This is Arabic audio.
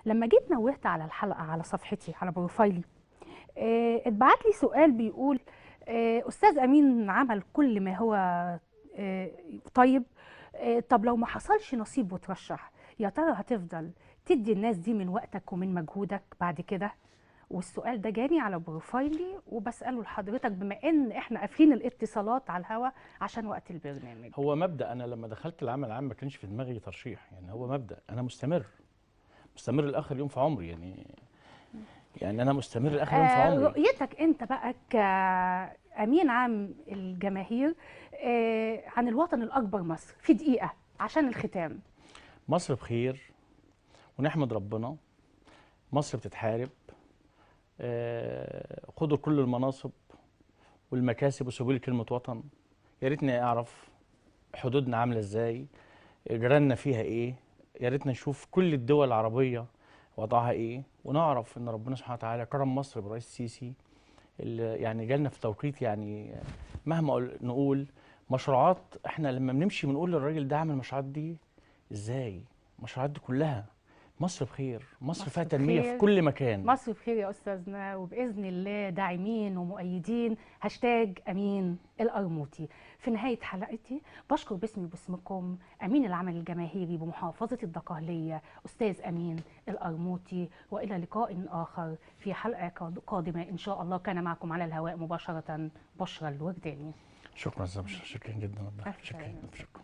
لما جيت نوهت على الحلقة على صفحتي على بروفايلي، اتبعت لي سؤال بيقول: أستاذ أمين عمل كل ما هو آه، طيب، طب لو ما حصلش نصيب وترشح، يا ترى هتفضل تدي الناس دي من وقتك ومن مجهودك بعد كده؟ والسؤال ده جاني على بروفايلي وبسأله لحضرتك بما ان احنا قافلين الاتصالات على الهوا عشان وقت البرنامج. هو مبدأ، أنا لما دخلت العمل العام ما كانش في دماغي ترشيح، يعني هو مبدأ أنا مستمر لآخر يوم في عمري، يعني أنا مستمر لآخر يوم في عمري. رؤيتك انت بقى كأمين عام الجماهير عن الوطن الأكبر مصر في دقيقة عشان الختام. مصر بخير ونحمد ربنا. مصر بتتحارب، خدوا كل المناصب والمكاسب وسبيل كلمة وطن. يا ريتني أعرف حدودنا عاملة إزاي، جيراننا فيها إيه. يا ريتنا نشوف كل الدول العربية وضعها إيه، ونعرف إن ربنا سبحانه وتعالى كرم مصر برئيس السيسي اللي يعني جالنا في توقيت، يعني مهما نقول مشروعات. احنا لما بنمشي بنقول للراجل ده عمل المشروعات دي ازاي. المشروعات دي كلها مصر بخير، مصر فيها مصر تنمية في بخير، كل مكان. مصر بخير يا أستاذنا، وبإذن الله داعمين ومؤيدين هاشتاج أمين القرموطي. في نهاية حلقتي بشكر باسمي وباسمكم أمين العمل الجماهيري بمحافظة الدقهلية أستاذ أمين القرموطي، وإلى لقاء آخر في حلقة قادمة إن شاء الله. كان معكم على الهواء مباشرة بشرى الورداني. شكرا، شكرا جدا، شكرا.